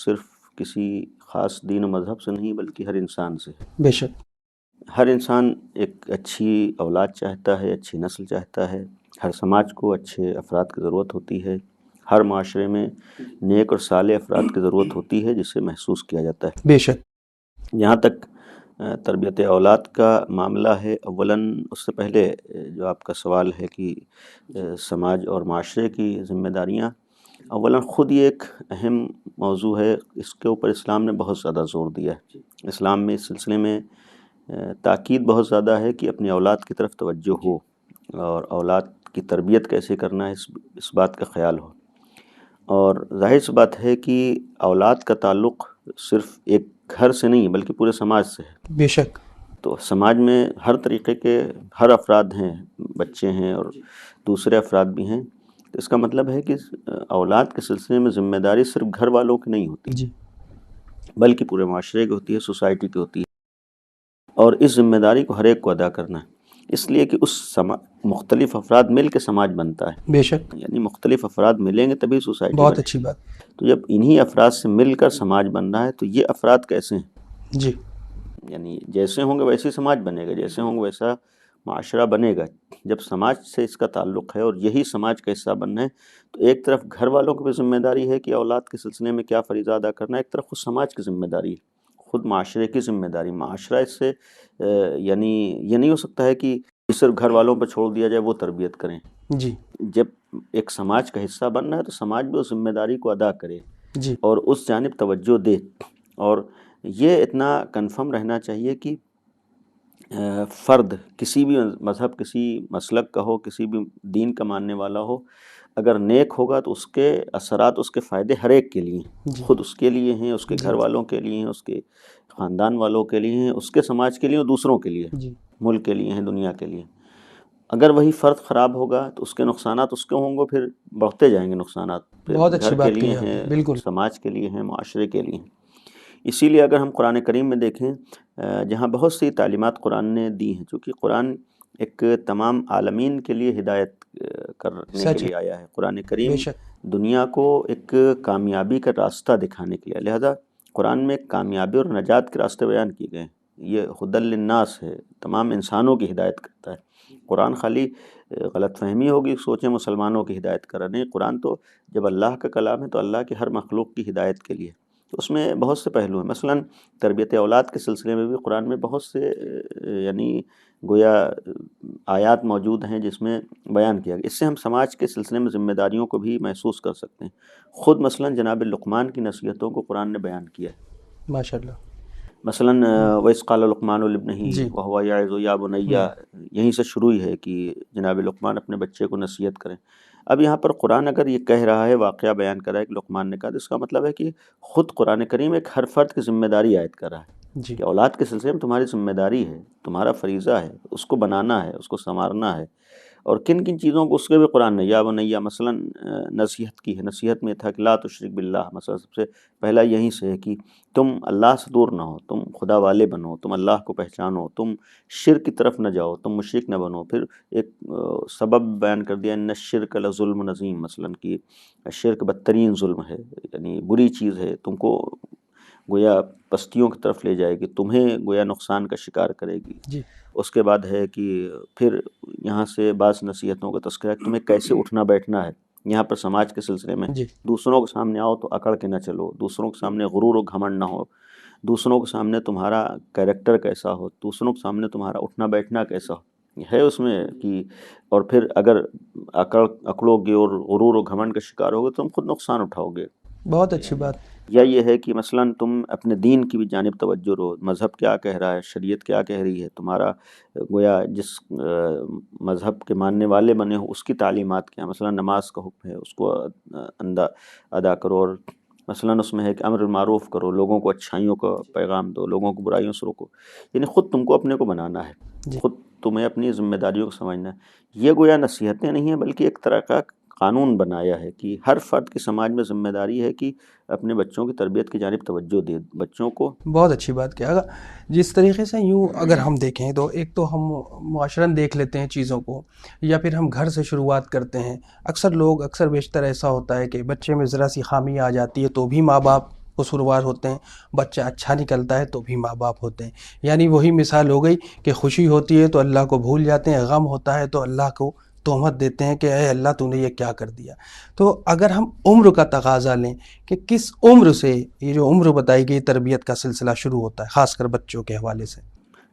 صرف کسی خاص دین و مذہب سے نہیں بلکہ ہر انسان سے ہے۔ بے شک۔ ہر انسان ایک اچھی اولاد چاہتا ہے، اچھی نسل چاہتا ہے، ہر سماج کو اچھے افراد کی ضرورت ہوتی ہے، ہر معاشرے میں نیک اور صالح افراد کی ضرورت ہوتی ہے جسے محسوس کیا جاتا ہے۔ بے شک۔ جہاں تک تربیت اولاد کا معاملہ ہے، اولاً اس سے پہلے جو آپ کا سوال ہے کہ سماج اور معاشرے کی ذمہ داریاں، اولاً خود یہ ایک اہم موضوع ہے، اس کے اوپر اسلام نے بہت زیادہ زور دیا ہے۔ اسلام میں اس سلسلے میں تاکید بہت زیادہ ہے کہ اپنی اولاد کی طرف توجہ ہو اور اولاد کی تربیت کیسے کرنا ہے اس بات کا خیال ہو۔ اور ظاہر سی بات ہے کہ اولاد کا تعلق صرف ایک گھر سے نہیں بلکہ پورے سماج سے ہے۔ بے شک۔ تو سماج میں ہر طریقے کے ہر افراد ہیں، بچے ہیں اور دوسرے افراد بھی ہیں، تو اس کا مطلب ہے کہ اولاد کے سلسلے میں ذمہ داری صرف گھر والوں کی نہیں ہوتی جی۔ بلکہ پورے معاشرے کی ہوتی ہے، سوسائٹی کی ہوتی ہے، اور اس ذمہ داری کو ہر ایک کو ادا کرنا ہے، اس لیے کہ مختلف افراد مل کے سماج بنتا ہے۔ بے شک۔ یعنی مختلف افراد ملیں گے تبھی سوسائٹی بہت بنے۔ اچھی بات۔ تو جب انہی افراد سے مل کر سماج بن رہا ہے تو یہ افراد کیسے ہیں؟ جی۔ یعنی جیسے ہوں گے ویسے سماج بنے گا، جیسے ہوں گے ویسا معاشرہ بنے گا۔ جب سماج سے اس کا تعلق ہے اور یہی سماج کا حصہ بننا ہے تو ایک طرف گھر والوں کی بھی ذمہ داری ہے کہ اولاد کے سلسلے میں کیا فریضہ ادا کرنا ہے، ایک طرف خود سماج کی ذمہ داری ہے، خود معاشرے کی ذمہ داری۔ معاشرہ اس سے یعنی یہ نہیں ہو سکتا ہے کہ صرف گھر والوں پہ چھوڑ دیا جائے وہ تربیت کریں۔ جی۔ جب ایک سماج کا حصہ بننا ہے تو سماج بھی اس ذمہ داری کو ادا کرے جی۔ اور اس جانب توجہ دے، اور یہ اتنا کنفرم رہنا چاہیے کہ فرد کسی بھی مذہب، کسی مسلک کا ہو، کسی بھی دین کا ماننے والا ہو، اگر نیک ہوگا تو اس کے اثرات، اس کے فائدے ہر ایک کے لیے ہیں، خود اس کے لیے ہیں، اس کے گھر والوں کے لیے ہیں، اس کے خاندان والوں کے لیے ہیں، اس کے سماج کے لیے اور دوسروں کے لیے، ملک کے لیے ہیں، دنیا کے لیے۔ اگر وہی فرد خراب ہوگا تو اس کے نقصانات اس کے ہوں گے، پھر بڑھتے جائیں گے نقصانات، پھر بہت اچھی گھر کے بات لیے کہی آپ نے، ہیں، بالکل۔ سماج کے لیے ہیں، معاشرے کے لیے ہیں۔ اسی لیے اگر ہم قرآن کریم میں دیکھیں، جہاں بہت سی تعلیمات قرآن نے دی ہیں، چونکہ قرآن ایک تمام عالمین کے لیے ہدایت کرنے کے لیے آیا ہے۔ قرآن کریم دنیا کو ایک کامیابی کا راستہ دکھانے کے لیے، لہذا قرآن میں کامیابی اور نجات کے راستے بیان کیے گئے ہیں۔ یہ ہدی للناس ہے، تمام انسانوں کی ہدایت کرتا ہے۔ قرآن خالی غلط فہمی ہوگی سوچیں مسلمانوں کی ہدایت کر رہا، نہیں، قرآن تو جب اللہ کا کلام ہے تو اللہ کی ہر مخلوق کی ہدایت کے لیے، تو اس میں بہت سے پہلو ہیں۔ مثلاً تربیت اولاد کے سلسلے میں بھی قرآن میں بہت سے یعنی گویا آیات موجود ہیں جس میں بیان کیا گیا۔ اس سے ہم سماج کے سلسلے میں ذمہ داریوں کو بھی محسوس کر سکتے ہیں۔ خود مثلاً جناب لقمان کی نصیحتوں کو قرآن نے بیان کیا ہے۔ ماشاء اللہ۔ مثلاً وَإِذْ قَالَ لُقْمَانُ لِابْنِهِ وَهُوَ يَعِظُهُ يَا بُنَيَّ، یہیں سے شروع ہی ہے کہ جناب لقمان اپنے بچے کو نصیحت کریں۔ اب یہاں پر قرآن اگر یہ کہہ رہا ہے، واقعہ بیان کر رہا ہے کہ لقمان نے کہا، تو اس کا مطلب ہے کہ خود قرآن کریم ایک ہر فرد کی ذمہ داری عائد کر رہا ہے کہ اولاد کے سلسلے میں تمہاری ذمہ داری ہے، تمہارا فریضہ ہے، اس کو بنانا ہے، اس کو سنوارنا ہے، اور کن کن چیزوں کو اس کے بھی قرآن نے یا بنیا مثلاً نصیحت کی ہے۔ نصیحت میں تھا کہ لا تشرک باللہ، مثلا سب سے پہلا یہیں سے ہے کہ تم اللہ سے دور نہ ہو، تم خدا والے بنو، تم اللہ کو پہچانو، تم شرک کی طرف نہ جاؤ، تم مشرک نہ بنو۔ پھر ایک سبب بیان کر دیا، ان الشرک لظلم عظیم، مثلاً کہ شرک بدترین ظلم ہے، یعنی بری چیز ہے، تم کو گویا پستیوں کی طرف لے جائے گی، تمہیں گویا نقصان کا شکار کرے گی۔ اس کے بعد ہے کہ پھر یہاں سے بعض نصیحتوں کا تذکرہ ہے کہ تمہیں کیسے اٹھنا بیٹھنا ہے۔ یہاں پر سماج کے سلسلے میں دوسروں کے سامنے آؤ تو اکڑ کے نہ چلو، دوسروں کے سامنے غرور و گھمنڈ نہ ہو، دوسروں کے سامنے تمہارا کیریکٹر کیسا ہو، دوسروں کے سامنے تمہارا اٹھنا بیٹھنا کیسا ہو، ہے اس میں کہ، اور پھر اگر اکڑو گے اور غرور و گھمنڈ کا شکار ہوگے تو تم خود نقصان اٹھاؤ گے۔ بہت اچھی بات۔ یا یہ ہے کہ مثلاً تم اپنے دین کی بھی جانب توجہ رہو، مذہب کیا کہہ رہا ہے، شریعت کیا کہہ رہی ہے، تمہارا گویا جس مذہب کے ماننے والے بنے ہو اس کی تعلیمات کیا، مثلاً نماز کا حکم ہے اس کو ادا کرو، اور مثلاً اس میں ہے کہ امر بالمعروف کرو، لوگوں کو اچھائیوں کا پیغام دو، لوگوں کو برائیوں سے روکو، یعنی خود تم کو اپنے کو بنانا ہے، خود تمہیں اپنی ذمہ داریوں کو سمجھنا ہے۔ یہ گویا نصیحتیں نہیں ہیں بلکہ ایک طرح کا قانون بنایا ہے کہ ہر فرد کی سماج میں ذمہ داری ہے کہ اپنے بچوں کی تربیت کی جانب توجہ دے، بچوں کو۔ بہت اچھی بات کیا۔ جس طریقے سے یوں اگر ہم دیکھیں تو ایک تو ہم معاشرن دیکھ لیتے ہیں چیزوں کو، یا پھر ہم گھر سے شروعات کرتے ہیں۔ اکثر بیشتر ایسا ہوتا ہے کہ بچے میں ذرا سی خامی آ جاتی ہے تو بھی ماں باپ قصوروار ہوتے ہیں، بچہ اچھا نکلتا ہے تو بھی ماں باپ ہوتے ہیں. یعنی وہی مثال ہو گئی کہ خوشی ہوتی ہے تو اللہ کو بھول جاتے ہیں، غم ہوتا ہے تو اللہ کو تہمت دیتے ہیں کہ اے اللہ تو نے یہ کیا کر دیا. تو اگر ہم عمر کا تقاضا لیں کہ کس عمر سے یہ جو عمر بتائی گئی تربیت کا سلسلہ شروع ہوتا ہے خاص کر بچوں کے حوالے سے.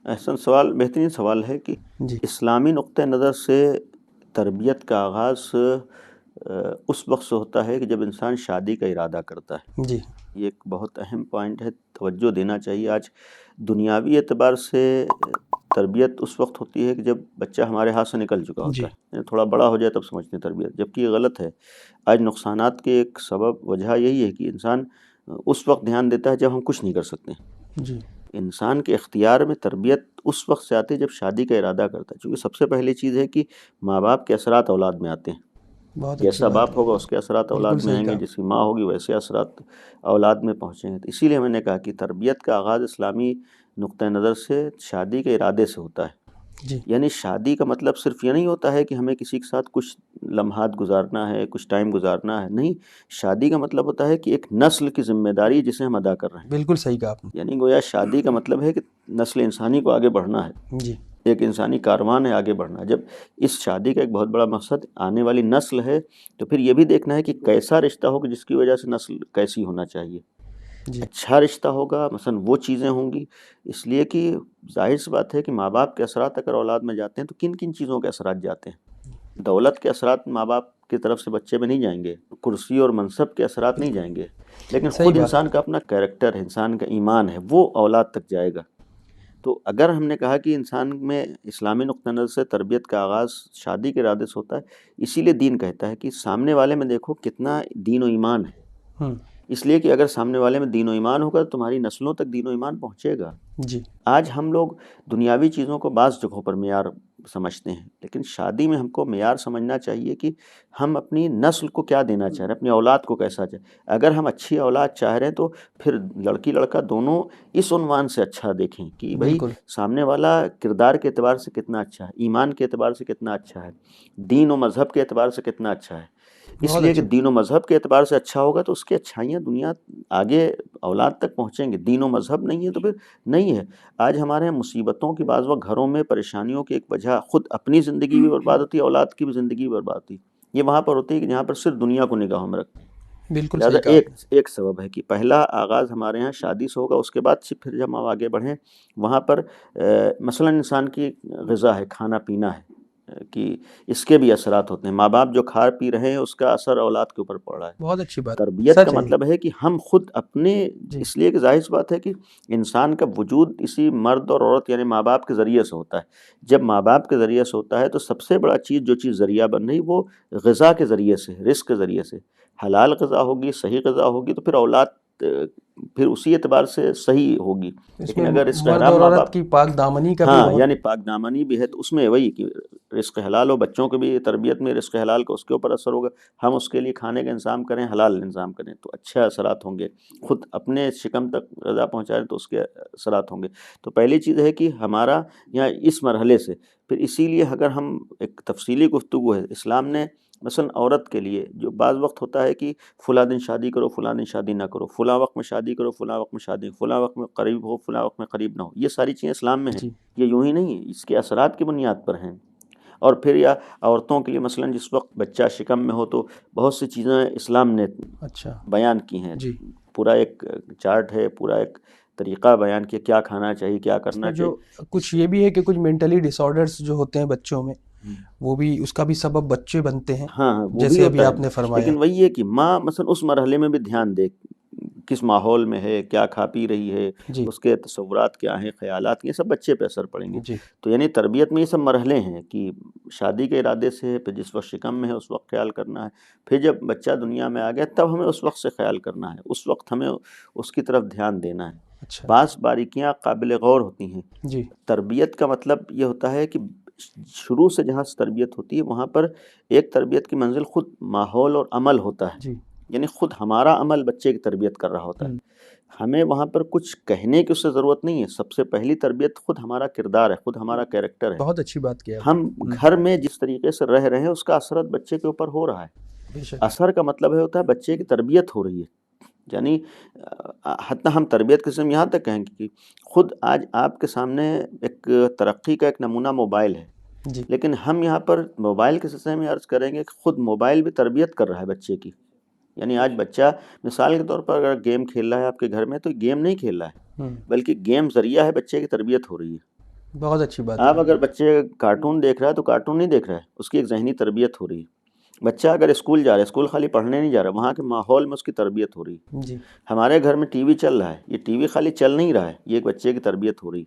احسن سوال، بہترین سوال ہے کہ جی اسلامی نقطہ نظر سے تربیت کا آغاز اس وقت سے ہوتا ہے کہ جب انسان شادی کا ارادہ کرتا ہے. جی یہ ایک بہت اہم پوائنٹ ہے، توجہ دینا چاہیے. آج دنیاوی اعتبار سے تربیت اس وقت ہوتی ہے کہ جب بچہ ہمارے ہاتھ سے نکل چکا جی ہوتا ہے، یعنی تھوڑا بڑا ہو جائے تب سمجھتے ہیں تربیت، جبکہ یہ غلط ہے. آج نقصانات کے ایک سبب وجہ یہی ہے کہ انسان اس وقت دھیان دیتا ہے جب ہم کچھ نہیں کر سکتے. جی انسان کے اختیار میں تربیت اس وقت سے آتی ہے جب شادی کا ارادہ کرتا ہے، چونکہ سب سے پہلی چیز ہے کہ ماں باپ کے اثرات اولاد میں آتے ہیں. بہت اچھی جیسا بات باپ ہے. ہوگا اس کے اثرات اولاد بالکل میں صحیح آئیں گے، کہا. جیسی ماں ہوگی ویسے اثرات اولاد میں پہنچیں گے. تو اسی لیے میں نے کہا کہ تربیت کا آغاز اسلامی نقطہ نظر سے شادی کے ارادے سے ہوتا ہے. جی یعنی شادی کا مطلب صرف یہ نہیں ہوتا ہے کہ ہمیں کسی کے ساتھ کچھ لمحات گزارنا ہے، کچھ ٹائم گزارنا ہے. نہیں، شادی کا مطلب ہوتا ہے کہ ایک نسل کی ذمہ داری جسے ہم ادا کر رہے ہیں. بالکل صحیح کہا آپ نے. یعنی گویا شادی کا مطلب ہے کہ نسل انسانی کو آگے بڑھنا ہے، جی ایک انسانی کاروان ہے آگے بڑھنا. جب اس شادی کا ایک بہت بڑا مقصد آنے والی نسل ہے تو پھر یہ بھی دیکھنا ہے کہ کیسا رشتہ ہوگا جس کی وجہ سے نسل کیسی ہونا چاہیے. جی اچھا رشتہ ہوگا، مثلا وہ چیزیں ہوں گی. اس لیے کہ ظاہر سی بات ہے کہ ماں باپ کے اثرات اگر اولاد میں جاتے ہیں تو کن کن چیزوں کے اثرات جاتے ہیں. دولت کے اثرات ماں باپ کی طرف سے بچے میں نہیں جائیں گے، کرسی اور منصب کے اثرات نہیں جائیں گے، لیکن صحیح خود بات. انسان کا اپنا کیریکٹر ہے، انسان کا ایمان ہے، وہ اولاد تک جائے گا. تو اگر ہم نے کہا کہ انسان میں اسلامی نقطہ نظر سے تربیت کا آغاز شادی کے ارادے سے ہوتا ہے، اسی لیے دین کہتا ہے کہ سامنے والے میں دیکھو کتنا دین و ایمان ہے. اس لیے کہ اگر سامنے والے میں دین و ایمان ہوگا تو تمہاری نسلوں تک دین و ایمان پہنچے گا. جی آج ہم لوگ دنیاوی چیزوں کو بعض جگہوں پر معیار سمجھتے ہیں، لیکن شادی میں ہم کو معیار سمجھنا چاہیے کہ ہم اپنی نسل کو کیا دینا چاہ رہے ہیں، اپنی اولاد کو کیسا چاہ. اگر ہم اچھی اولاد چاہ رہے ہیں تو پھر لڑکی لڑکا دونوں اس عنوان سے اچھا دیکھیں کہ بھئی بالکل. سامنے والا کردار کے اعتبار سے کتنا اچھا ہے، ایمان کے اعتبار سے کتنا اچھا ہے، دین و مذہب کے اعتبار سے کتنا اچھا ہے. اس بہت لیے کہ اچھا. دین و مذہب کے اعتبار سے اچھا ہوگا تو اس کی اچھائیاں دنیا آگے اولاد تک پہنچیں گے. دین و مذہب نہیں ہے تو پھر نہیں ہے. آج ہمارے یہاں مصیبتوں کی بعض وقت گھروں میں پریشانیوں کی ایک وجہ خود اپنی زندگی بھی برباد ہوتی ہے، اولاد کی بھی زندگی برباد ہوتی ہے. یہ وہاں پر ہوتی ہے کہ جہاں پر صرف دنیا کو نگاہوں میں رکھتے ہیں. بالکل لہٰذا صحیح کہا آپ نے. ایک سبب ہے کہ پہلا آغاز ہمارے یہاں شادی سے ہوگا. اس کے بعد سے پھر جب ہم آگے بڑھیں وہاں پر مثلا انسان کی غذا ہے، کھانا پینا ہے، کہ اس کے بھی اثرات ہوتے ہیں. ماں باپ جو کھا پی رہے ہیں اس کا اثر اولاد کے اوپر پڑ رہا ہے. بہت اچھی بات. تربیت کا سچ ہے. مطلب ہے کہ ہم خود اپنے، جی اس لیے کہ ظاہر سی بات ہے کہ انسان کا وجود اسی مرد اور عورت یعنی ماں باپ کے ذریعے سے ہوتا ہے. جب ماں باپ کے ذریعے سے ہوتا ہے تو سب سے بڑا چیز جو چیز ذریعہ بن رہی وہ غذا کے ذریعے سے، رزق کے ذریعے سے. حلال غذا ہوگی، صحیح غذا ہوگی تو پھر اولاد پھر اسی اعتبار سے صحیح ہوگی. اس لیکن میں اگر رزق مرد حرام اور ماں عورت باپ، کی پاک دامنی کا بھی ہاں بہت. یعنی پاک دامنی بھی ہے تو اس میں وہی کہ رزق حلال ہو، بچوں کے بھی تربیت میں رزق حلال کا اس کے اوپر اثر ہوگا. ہم اس کے لیے کھانے کا انتظام کریں، حلال انتظام کریں تو اچھے اثرات ہوں گے. خود اپنے شکم تک غذا پہنچائیں تو اس کے اثرات ہوں گے. تو پہلی چیز ہے کہ ہمارا یہاں اس مرحلے سے پھر اسی لیے اگر ہم ایک تفصیلی گفتگو ہے اسلام نے مثلا عورت کے لیے جو بعض وقت ہوتا ہے کہ فلاں دن شادی کرو، فلاں دن شادی نہ کرو، فلاں وقت میں شادی کرو، فلاں وقت میں شادی، فلاں وقت میں قریب ہو، فلاں وقت میں قریب نہ ہو. یہ ساری چیزیں اسلام میں ہیں. جی یہ یوں ہی نہیں ہے، اس کے اثرات کی بنیاد پر ہیں. اور پھر یا عورتوں کے لیے مثلا جس وقت بچہ شکم میں ہو تو بہت سی چیزیں اسلام نے اچھا. بیان کی ہیں. جی پورا ایک چارٹ ہے، پورا ایک طریقہ بیان کیا کیا کھانا چاہیے، کیا اس میں کرنا جو چاہیے. کچھ یہ بھی ہے کہ کچھ مینٹلی ڈس آرڈرس جو ہوتے ہیں بچوں میں وہ بھی اس کا بھی سبب بچے بنتے ہیں، ہاں وہ بھی جیسے ابھی ہوتا آپ نے ہے. فرمایا. لیکن وہی ہے کہ ماں مثلا اس مرحلے میں بھی دھیان دے کس ماحول میں ہے، کیا کھا پی رہی ہے، جی اس کے تصورات کیا ہیں، خیالات، یہ سب بچے پہ اثر پڑیں گے. جی تو یعنی تربیت میں یہ سب مرحلے ہیں کہ شادی کے ارادے سے، پھر جس وقت شکم میں ہے اس وقت خیال کرنا ہے، پھر جب بچہ دنیا میں آ گیا تب ہمیں اس وقت سے خیال کرنا ہے، اس وقت ہمیں اس کی طرف دھیان دینا ہے. اچھا. بعض باریکیاں قابل غور ہوتی ہیں. جی تربیت کا مطلب یہ ہوتا ہے کہ شروع سے جہاں سے تربیت ہوتی ہے وہاں پر ایک تربیت کی منزل خود ماحول اور عمل ہوتا ہے. جی یعنی خود ہمارا عمل بچے کی تربیت کر رہا ہوتا ہے. ہمیں وہاں پر کچھ کہنے کی اس سے ضرورت نہیں ہے. سب سے پہلی تربیت خود ہمارا کردار ہے، خود ہمارا کیریکٹر ہے. بہت اچھی بات کیا آپ ہم نے. گھر میں جس طریقے سے رہ رہے ہیں اس کا اثرت بچے کے اوپر ہو رہا ہے. بے شک. اثر کا مطلب ہے ہوتا ہے بچے کی تربیت ہو رہی ہے. یعنی حتیٰ ہم تربیت کے سم یہاں تک کہیں کہ خود آج آپ کے سامنے ایک ترقی کا ایک نمونہ موبائل ہے، جی لیکن ہم یہاں پر موبائل کے سلسلے میں عرض کریں گے کہ خود موبائل بھی تربیت کر رہا ہے بچے کی. یعنی آج بچہ مثال کے طور پر اگر گیم کھیل رہا ہے آپ کے گھر میں تو گیم نہیں کھیل رہا ہے، بلکہ گیم ذریعہ ہے بچے کی تربیت ہو رہی ہے. بہت اچھی بات آپ ہے. اگر بچے کارٹون دیکھ رہا ہے تو کارٹون نہیں دیکھ رہا ہے، اس کی ایک ذہنی تربیت ہو رہی ہے. بچہ اگر اسکول جا رہا ہے، اسکول خالی پڑھنے نہیں جا رہا، وہاں کے ماحول میں اس کی تربیت ہو رہی ہے. جی ہمارے گھر میں ٹی وی چل رہا ہے، یہ ٹی وی خالی چل نہیں رہا ہے، یہ ایک بچے کی تربیت ہو رہی ہے.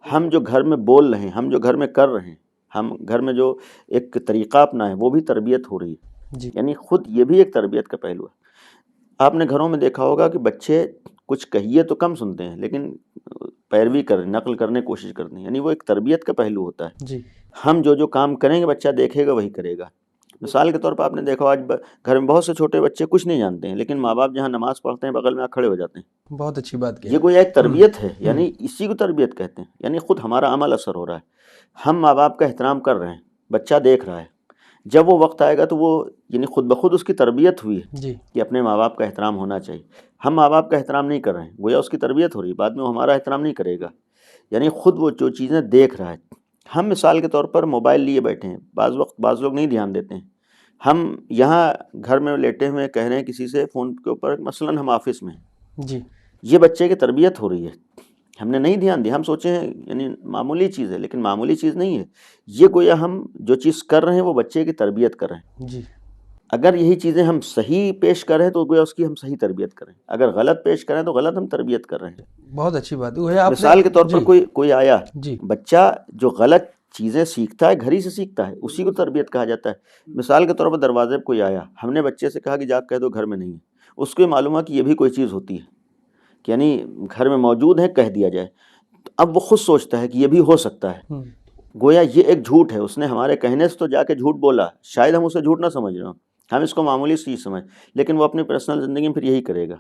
ہم جو گھر میں بول رہے ہیں، ہم جو گھر میں کر رہے ہیں، ہم گھر میں جو ایک طریقہ اپنائیں وہ بھی تربیت ہو رہی ہے. جی یعنی خود یہ بھی ایک تربیت کا پہلو ہے. آپ نے گھروں میں دیکھا ہوگا کہ بچے کچھ کہیے تو کم سنتے ہیں، لیکن پیروی کریں، نقل کرنے کی کوشش کرتے ہیں، یعنی وہ ایک تربیت کا پہلو ہوتا ہے. جی ہم جو کام کریں گے بچہ دیکھے گا وہی کرے گا. مثال کے طور پر آپ نے دیکھا آج گھر میں بہت سے چھوٹے بچے کچھ نہیں جانتے ہیں، لیکن ماں باپ جہاں نماز پڑھتے ہیں بغل میں آ کھڑے ہو جاتے ہیں. بہت اچھی بات یہ کہی. کوئی ایک تربیت ہے، یعنی اسی کو تربیت کہتے ہیں. یعنی خود ہمارا عمل اثر ہو رہا ہے، ہم ماں باپ کا احترام کر رہے ہیں، بچہ دیکھ رہا ہے. جب وہ وقت آئے گا تو وہ یعنی خود بخود اس کی تربیت ہوئی ہے جی کہ اپنے ماں باپ کا احترام ہونا چاہیے. ہم ماں باپ کا احترام نہیں کر رہے ہیں، گویا اس کی تربیت ہو رہی ہے، بعد میں وہ ہمارا احترام نہیں کرے گا. یعنی خود وہ جو چیزیں دیکھ رہا ہے. ہم مثال کے طور پر موبائل لیے بیٹھے ہیں، بعض وقت بعض لوگ نہیں دھیان دیتے ہیں. ہم یہاں گھر میں لیٹے ہوئے کہہ رہے ہیں کسی سے فون کے اوپر، مثلاً ہم آفس میں ہیں، جی یہ بچے کی تربیت ہو رہی ہے. ہم نے نہیں دھیان دیا، ہم سوچے ہیں یعنی معمولی چیز ہے، لیکن معمولی چیز نہیں ہے. یہ گویا ہم جو چیز کر رہے ہیں وہ بچے کی تربیت کر رہے ہیں. جی اگر یہی چیزیں ہم صحیح پیش کریں تو گویا اس کی ہم صحیح تربیت کریں، اگر غلط پیش کریں تو غلط ہم تربیت کر رہے ہیں. بہت اچھی بات ہے آپ نے. مثال کے طور پر جی کوئی آیا، جی بچہ جو غلط چیزیں سیکھتا ہے گھر ہی سے سیکھتا ہے، اسی کو تربیت کہا جاتا ہے. مثال کے طور پر دروازے پہ کوئی آیا، ہم نے بچے سے کہا کہ جا کہہ دو گھر میں نہیں ہے، اس کو معلوم ہے کہ یہ بھی کوئی چیز ہوتی ہے، کہ یعنی گھر میں موجود ہے کہہ دیا جائے. تو اب وہ خود سوچتا ہے کہ یہ بھی ہو سکتا ہے. گویا یہ ایک جھوٹ ہے، اس نے ہمارے کہنے سے تو جا کے جھوٹ بولا، شاید ہم اسے جھوٹ نہ سمجھ رہے ہوں، ہم اس کو معمولی چیز سمجھ، لیکن وہ اپنی پرسنل زندگی میں پھر یہی کرے گا.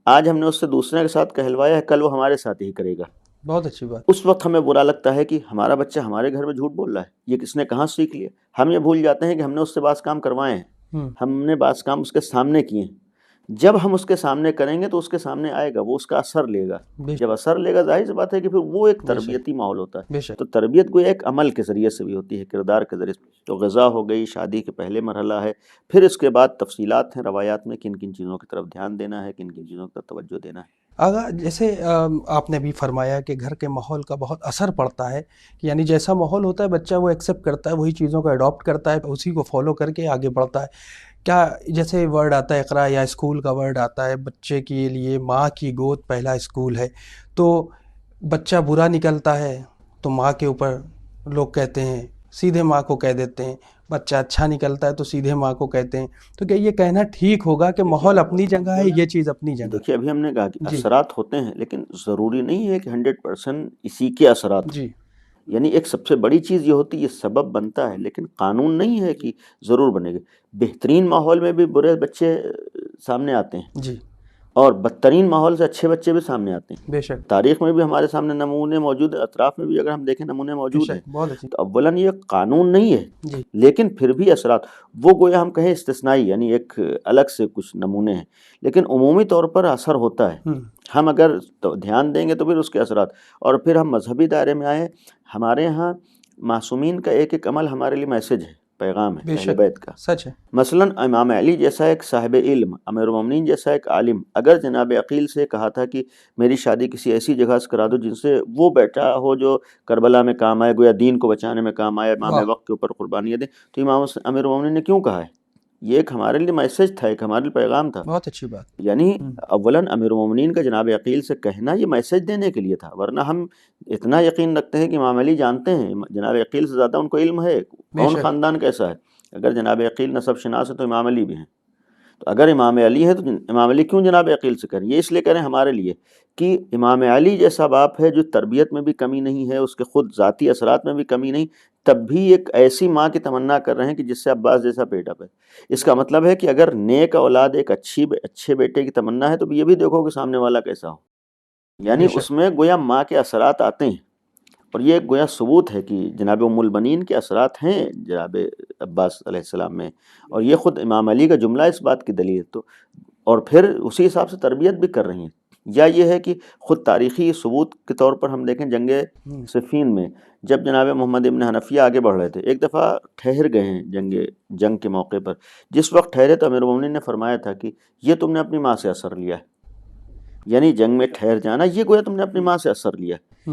آج ہم نے اس سے دوسرے کے ساتھ کہلوایا ہے، کل وہ ہمارے ساتھ یہی کرے گا. بہت اچھی بات. اس وقت ہمیں برا لگتا ہے کہ ہمارا بچہ ہمارے گھر میں جھوٹ بول رہا ہے، یہ کس نے کہاں سیکھ لیا. ہم یہ بھول جاتے ہیں کہ ہم نے اس سے بعض کام کروائے ہیں، ہم نے بعض کام اس کے سامنے کیے ہیں. جب ہم اس کے سامنے کریں گے تو اس کے سامنے آئے گا، وہ اس کا اثر لے گا. جب اثر لے گا ظاہر سی بات ہے کہ پھر وہ ایک تربیتی ماحول ہوتا ہے. بے شک. تو تربیت کو ایک عمل کے ذریعے سے بھی ہوتی ہے، کردار کے ذریعے سے. تو غذا ہو گئی، شادی کے پہلے مرحلہ ہے، پھر اس کے بعد تفصیلات ہیں روایات میں، کن کن چیزوں کی طرف دھیان دینا ہے، کن کن چیزوں کی طرف توجہ دینا ہے. اگر جیسے آپ نے بھی فرمایا کہ گھر کے ماحول کا بہت اثر پڑتا ہے، یعنی جیسا ماحول ہوتا ہے بچہ وہ ایکسیپٹ کرتا ہے، وہی چیزوں کو اڈاپٹ کرتا ہے، اسی کو فالو کر کے آگے بڑھتا ہے. کیا جیسے ورڈ آتا ہے اقرا یا اسکول کا ورڈ آتا ہے، بچے کے لیے ماں کی گود پہلا اسکول ہے، تو بچہ برا نکلتا ہے تو ماں کے اوپر لوگ کہتے ہیں، سیدھے ماں کو کہہ دیتے ہیں. بچہ اچھا نکلتا ہے تو سیدھے ماں کو کہتے ہیں. تو کیا یہ کہنا ٹھیک ہوگا کہ ماحول اپنی جگہ ہے، یہ چیز اپنی جگہ؟ دیکھیے ابھی ہم نے کہا کہ جی اثرات ہوتے ہیں، لیکن ضروری نہیں ہے کہ 100% اسی کے اثرات. جی یعنی ایک سب سے بڑی چیز یہ ہوتی ہے، یہ سبب بنتا ہے، لیکن قانون نہیں ہے کہ ضرور بنے گا. بہترین ماحول میں بھی برے بچے سامنے آتے ہیں، جی اور بدترین ماحول سے اچھے بچے بھی سامنے آتے ہیں. بے شک تاریخ میں بھی ہمارے سامنے نمونے موجود ہیں، اطراف میں بھی اگر ہم دیکھیں نمونے بے موجود ہیں. شک. بہت اچھی. تو اولاً یہ قانون نہیں ہے، جی لیکن پھر بھی اثرات وہ گویا ہم کہیں استثنائی، یعنی ایک الگ سے کچھ نمونے ہیں، لیکن عمومی طور پر اثر ہوتا ہے. ہم اگر دھیان دیں گے تو پھر اس کے اثرات. اور پھر ہم مذہبی دائرے میں آئیں، ہمارے ہاں معصومین کا ایک ایک عمل ہمارے لیے میسج ہے، پیغام ہے بے اہل شک بیت کا. سچ ہے. مثلاً امام علی جیسا ایک صاحب علم، امیر المومنین جیسا ایک عالم، اگر جناب عقیل سے کہا تھا کہ میری شادی کسی ایسی جگہ سے کرا دو جن سے وہ بیٹا ہو جو کربلا میں کام آئے، گویا دین کو بچانے میں کام آئے، امام وقت کے اوپر قربانیاں دیں، تو امام امیر المومنین نے کیوں کہا ہے؟ یہ ایک ہمارے لیے میسج تھا، ایک ہمارے لیے پیغام تھا. بہت اچھی بات. یعنی اولاً امیر المومنین کا جناب عقیل سے کہنا یہ میسج دینے کے لیے تھا، ورنہ ہم اتنا یقین رکھتے ہیں کہ امام علی جانتے ہیں، جناب عقیل سے زیادہ ان کو علم ہے کون خاندان کیسا ہے. اگر جناب عقیل نسب شناس ہے تو امام علی بھی ہیں. تو اگر امام علی ہے تو امام علی کیوں جناب عقیل سے کریں؟ یہ اس لیے کریں ہمارے لیے کہ امام علی جیسا باپ ہے جو تربیت میں بھی کمی نہیں ہے، اس کے خود ذاتی اثرات میں بھی کمی نہیں، تب بھی ایک ایسی ماں کی تمنا کر رہے ہیں کہ جس سے عباس جیسا بیٹا پہ. اس کا مطلب ہے کہ اگر نیک اولاد ایک اچھے بیٹے کی تمنا ہے تو یہ بھی دیکھو کہ سامنے والا کیسا ہو. یعنی اس میں گویا ماں کے اثرات آتے ہیں، اور یہ گویا ثبوت ہے کہ جناب ام البنین کے اثرات ہیں جناب عباس علیہ السلام میں، اور یہ خود امام علی کا جملہ اس بات کی دلیل ہے. تو اور پھر اسی حساب سے تربیت بھی کر رہی ہیں. یا یہ ہے کہ خود تاریخی ثبوت کے طور پر ہم دیکھیں جنگ صفین میں جب جناب محمد ابن حنفیہ آگے بڑھ رہے تھے، ایک دفعہ ٹھہر گئے ہیں جنگ کے موقع پر. جس وقت ٹھہرے تو امیر المومنین نے فرمایا تھا کہ یہ تم نے اپنی ماں سے اثر لیا ہے، یعنی جنگ میں ٹھہر جانا یہ گویا تم نے اپنی ماں سے اثر لیا ہے.